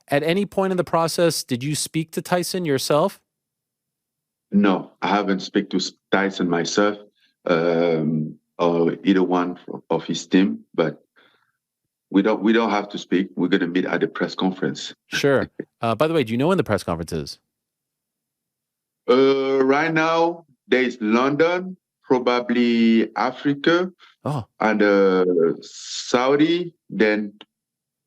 At any point in the process, did you speak to Tyson yourself? No, I haven't speak to Tyson myself, or either one of his team, but we don't have to speak. We're going to meet at the press conference. Sure. By the way, do you know when the press conference is? Right now, there is London, probably Africa, and Saudi. Then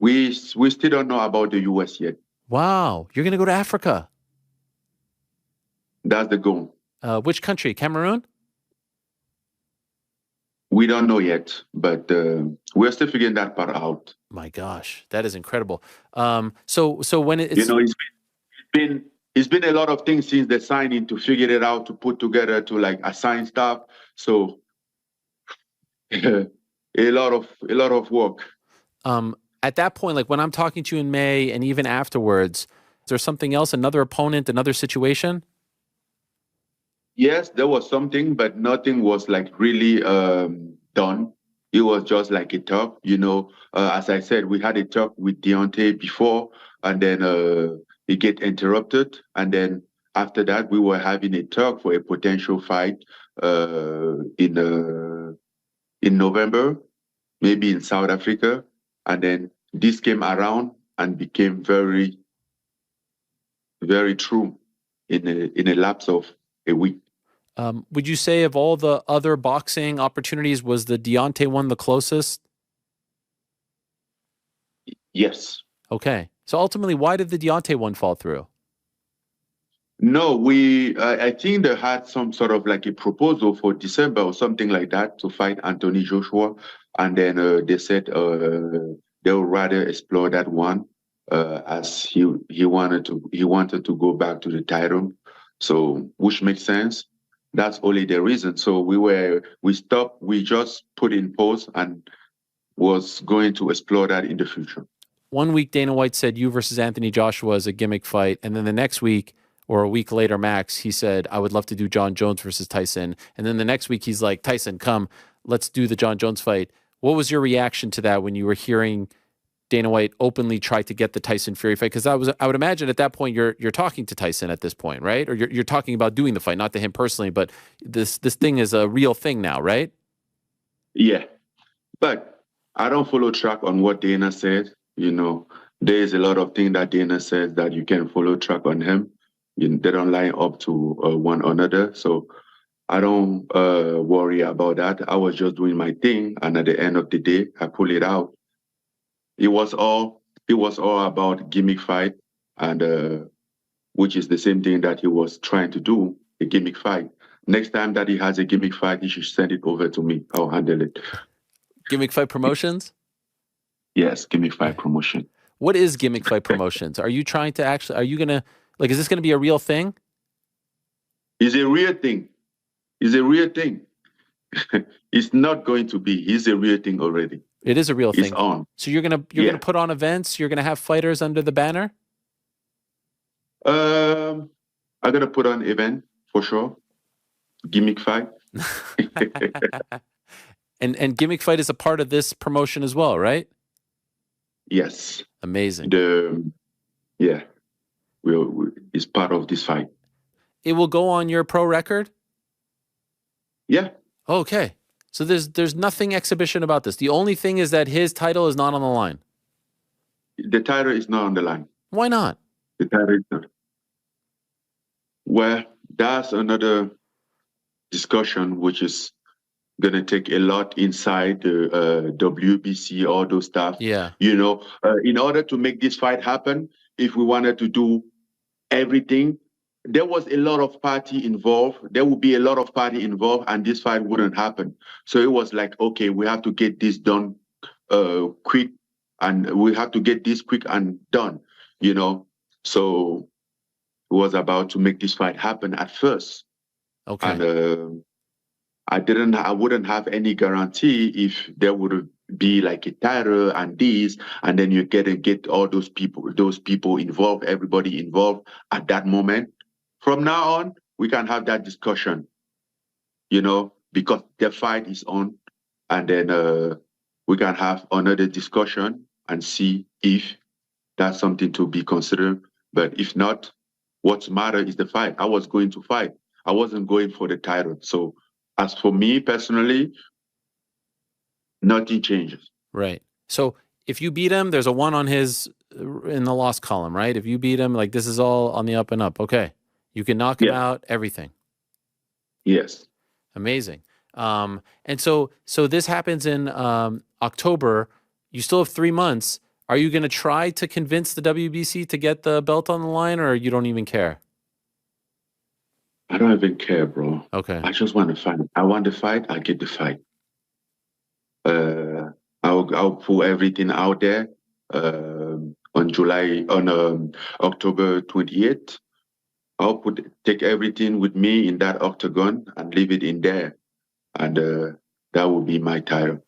we still don't know about the US yet. Wow, you're going to go to Africa. That's the goal. Which country? Cameroon? We don't know yet, but we're still figuring that part out. My gosh, that is incredible. So when it's it's been a lot of things since the signing to figure it out, to put together, to like assign stuff. So a lot of work. At that point, like when I'm talking to you in May and even afterwards, is there something else, another opponent, another situation? Yes, there was something, but nothing was like really done. It was just like a talk, as I said, we had a talk with Deontay before, and then it get interrupted. And then after that, we were having a talk for a potential fight in November, maybe in South Africa. And then this came around and became very, very true in a lapse of a week. Would you say of all the other boxing opportunities, was the Deontay one the closest? Yes. Okay. So ultimately, why did the Deontay one fall through? No, I think they had some sort of like a proposal for December or something like that to fight Anthony Joshua. And then they said they would rather explore that one as he wanted to go back to the title. So, which makes sense. That's only the reason. So we stopped, we just put in pause and was going to explore that in the future. 1 week, Dana White said you versus Anthony Joshua is a gimmick fight. And then the next week, or a week later max, he said, I would love to do Jon Jones versus Tyson. And then the next week, he's like, Tyson, come, let's do the Jon Jones fight. What was your reaction to that when you were hearing Dana White openly try to get the Tyson Fury fight? Because I would imagine at that point you're talking to Tyson at this point, right? Or you're talking about doing the fight, not to him personally, but this thing is a real thing now, right? Yeah, but I don't follow track on what Dana said. There is a lot of things that Dana says that you can follow track on him. They don't line up to one another, so I don't worry about that. I was just doing my thing, and at the end of the day, I pull it out. It was all about gimmick fight, and which is the same thing that he was trying to do, a gimmick fight. Next time that he has a gimmick fight, he should send it over to me. I'll handle it. Gimmick fight promotions? Yes, gimmick fight promotion. What is gimmick fight promotions? Are you trying to actually, are you going to, like, is this going to be a real thing? It's a real thing. It's a real thing. It's not going to be. It's a real thing already. It is a real thing. It's on. So you're gonna put on events. You're gonna have fighters under the banner. I'm gonna put on event for sure. Gimmick fight. and gimmick fight is a part of this promotion as well, right? Yes. Amazing. It's part of this fight. It will go on your pro record? Yeah. Okay. So there's nothing exhibition about this. The only thing is that his title is not on the line. The title is not on the line. Why not? The title is not. Well, that's another discussion which is going to take a lot inside the WBC, all those stuff. Yeah. In order to make this fight happen, if we wanted to do everything, there was a lot of party involved. There would be a lot of party involved, and this fight wouldn't happen. So it was like, okay, we have to get this done quick, and we have to get this quick and done, So it was about to make this fight happen at first. Okay. And I wouldn't have any guarantee if there would be like a title and this, and then you get all those people involved, everybody involved at that moment. From now on, we can have that discussion, because the fight is on, and then we can have another discussion and see if that's something to be considered. But if not, what's matter is the fight. I was going to fight. I wasn't going for the title. So as for me personally, nothing changes. Right. So if you beat him, there's a 1 on his in the loss column, right? If you beat him, like this is all on the up and up. Okay. You can knock him out, everything. Yes. Amazing. And so this happens in October. You still have 3 months. Are you going to try to convince the WBC to get the belt on the line, or you don't even care? I don't even care, bro. Okay. I just want to fight. I want the fight. I get the fight. I'll put everything out there on October 28th. I'll take everything with me in that octagon and leave it in there, and that will be my title.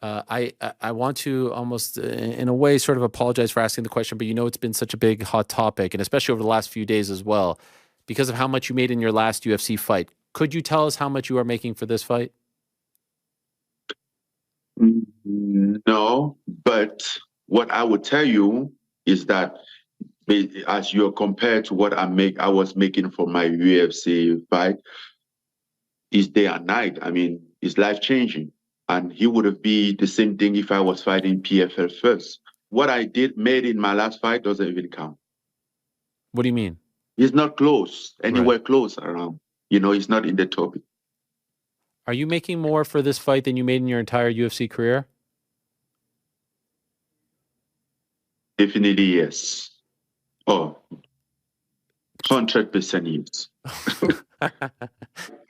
I want to almost, in a way, sort of apologize for asking the question, but it's been such a big hot topic, and especially over the last few days as well, because of how much you made in your last UFC fight. Could you tell us how much you are making for this fight? No, but what I would tell you is that as you're compared to what I was making for my UFC fight, is day and night. I mean, it's life-changing. And he would have been the same thing if I was fighting PFL first. What I made in my last fight doesn't even count. What do you mean? He's not close, anywhere close around. He's not in the top. Are you making more for this fight than you made in your entire UFC career? Definitely, yes. Oh, 100% yes.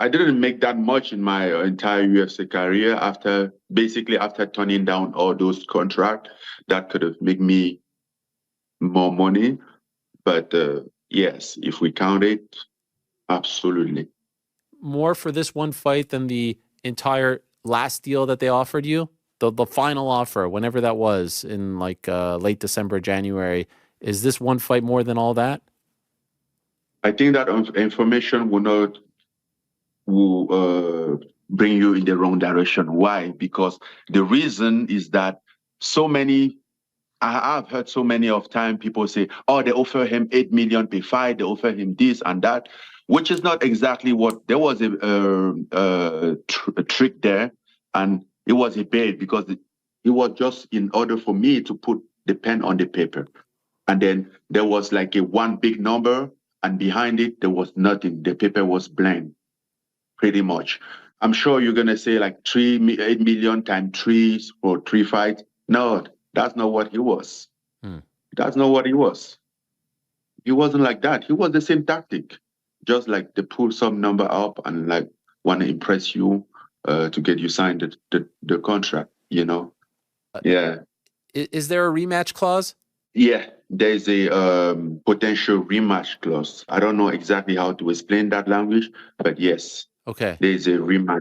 I didn't make that much in my entire UFC career after turning down all those contracts that could have made me more money. But yes, if we count it, absolutely. More for this one fight than the entire last deal that they offered you? The final offer, whenever that was, in like late December, January. Is this one fight more than all that? I think that information will bring you in the wrong direction. Why? Because the reason is that I've heard so many of time people say, oh, they offer him 8 million per fight, they offer him this and that, which is not exactly what. There was a trick there, and it was a bait because it was just in order for me to put the pen on the paper. And then there was like a one big number, and behind it, there was nothing. The paper was blank, pretty much. I'm sure you're going to say like 8 million times 3 for 3 fights. No, that's not what he was. That's not what he was. He wasn't like that. He was the same tactic, just like they pull some number up and like want to impress you to get you signed the contract, Yeah. Is there a rematch clause? Yeah, there's a potential rematch clause. I don't know exactly how to explain that language, but yes. Okay. There's a rematch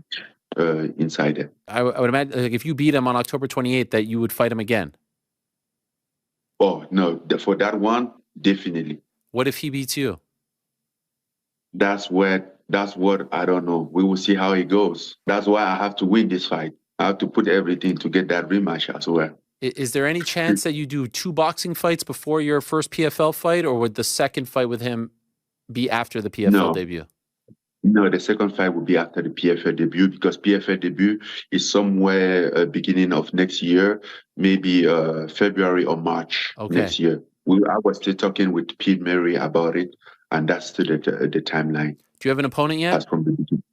inside there. I would imagine like, if you beat him on October 28th, that you would fight him again. Oh, no. For that one, definitely. What if he beats you? That's what I don't know. We will see how it goes. That's why I have to win this fight. I have to put everything to get that rematch as well. Is there any chance that you do 2 boxing fights before your first PFL fight, or would the second fight with him be after the PFL debut? No, the second fight will be after the PFL debut, because PFL debut is somewhere beginning of next year, maybe February or March next year. I was still talking with Pete Mary about it, and that's still the timeline. Do you have an opponent yet? That's from the beginning.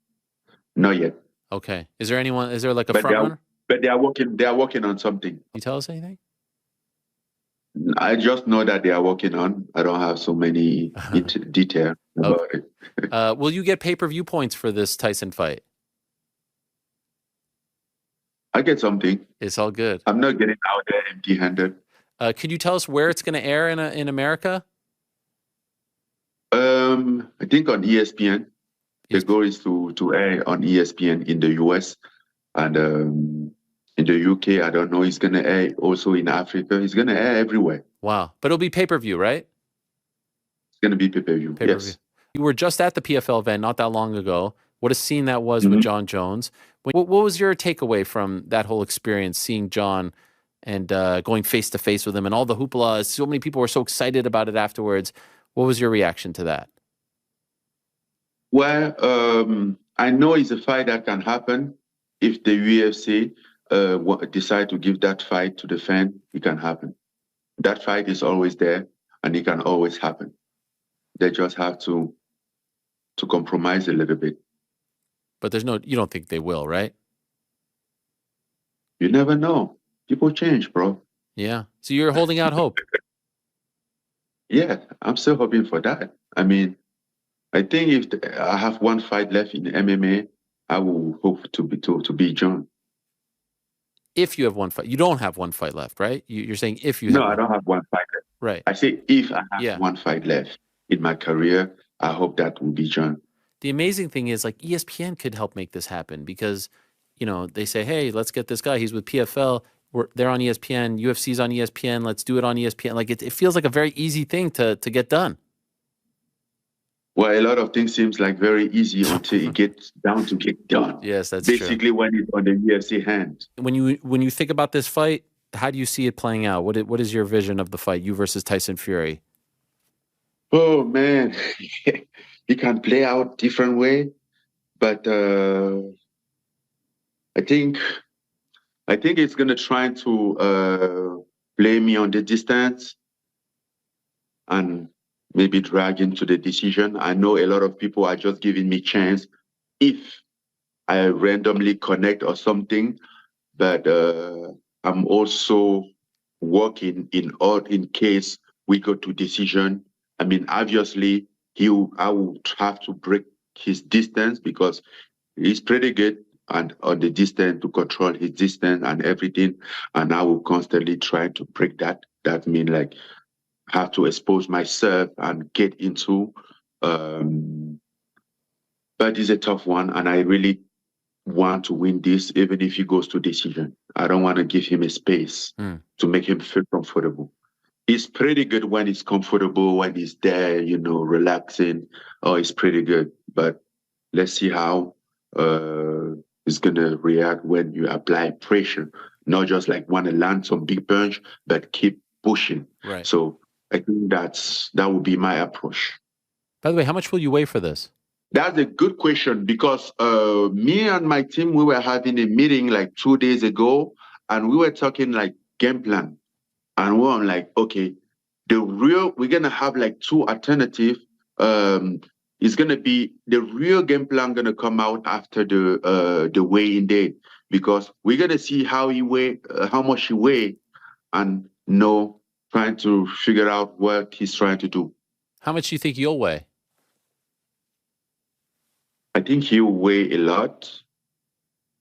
Not yet. Okay. Is there like a front runner? But they are working on something. Can you tell us anything? I just know that they are working on. I don't have so many detail about it. Will you get pay-per-view points for this Tyson fight? I get something. It's all good. I'm not getting out there empty-handed. Could you tell us where it's going to air in America? I think on ESPN. The goal is to air on ESPN in the US, and in the UK, I don't know. It's going to air also in Africa. It's going to air everywhere. Wow. But it'll be pay-per-view, right? It's going to be pay-per-view, yes. You were just at the PFL event not that long ago. What a scene that was with Jon Jones. What was your takeaway from that whole experience, seeing Jon and going face to face with him and all the hoopla. So many people were so excited about it afterwards. What was your reaction to that? Well, I know it's a fight that can happen if the UFC decide to give that fight to the fan. It can happen. That fight is always there, and it can always happen. They just have to compromise a little bit. But you don't think they will, right? You never know. People change, bro. Yeah. So you're holding out hope. Yeah, I'm still hoping for that. I mean, I think if I have one fight left in MMA, I will hope to be Jon. If you have one fight, you don't have one fight left, right? You're saying if you No, have I don't have one fight left. Right. I say if I have one fight left in my career, I hope that will be Jon. The amazing thing is, like, ESPN could help make this happen because, they say, hey, let's get this guy. He's with PFL. They're on ESPN. UFC's on ESPN. Let's do it on ESPN. Like, it feels like a very easy thing to get done. Well, a lot of things seems like very easy until it gets down to get done. Yes, that's basically true. When it's on the UFC hand. When you think about this fight, how do you see it playing out? What is your vision of the fight, you versus Tyson Fury? Oh man, it can play out different way, but I think it's gonna try to play me on the distance and maybe drag into the decision. I know a lot of people are just giving me chance if I randomly connect or something, but I'm also working in case we go to decision. I mean, obviously, I will have to break his distance because he's pretty good and on the distance to control his distance and everything. And I will constantly try to break that. That means like have to expose myself and get into. But it's a tough one, and I really want to win this, even if he goes to decision. I don't want to give him a space to make him feel comfortable. He's pretty good when he's comfortable, when he's there, relaxing. Oh, he's pretty good. But let's see how he's going to react when you apply pressure. Not just like want to land some big punch, but keep pushing. Right. So I think that would be my approach. By the way, how much will you weigh for this? That's a good question because me and my team, we were having a meeting like 2 days ago, and we were talking like game plan. And we're like, okay, we're going to have like two alternatives. It's going to be the real game plan going to come out after the weigh-in day because we're going to see how much he weigh, and trying to figure out what he's trying to do. How much do you think you'll weigh? I think he'll weigh a lot.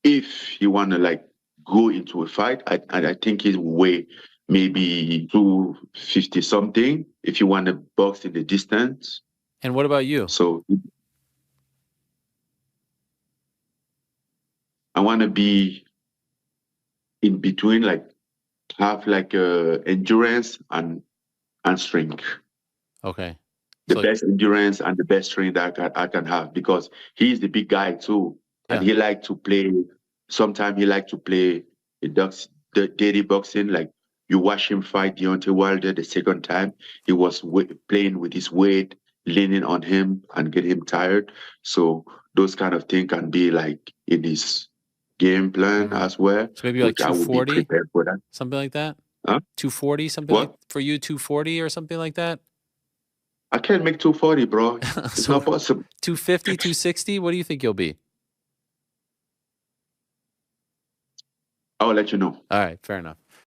If he want to like go into a fight, I think he'll weigh maybe 250 something if you want to box in the distance. And what about you? So I want to be in between, like have like endurance and strength. Okay. The best endurance and the best strength that I can have because he's the big guy too. And he like to play, sometimes he like to play the dirty boxing. Like you watch him fight Deontay Wilder the second time, he was playing with his weight, leaning on him and get him tired. So those kind of things can be like in his game plan as well. So maybe like 240? I will be prepared for that. Something like that? Huh? 240, something like for you, 240 or something like that? I can't make 240, bro. It's not possible. 250, 260? What do you think you'll be? I'll let you know. All right, fair enough.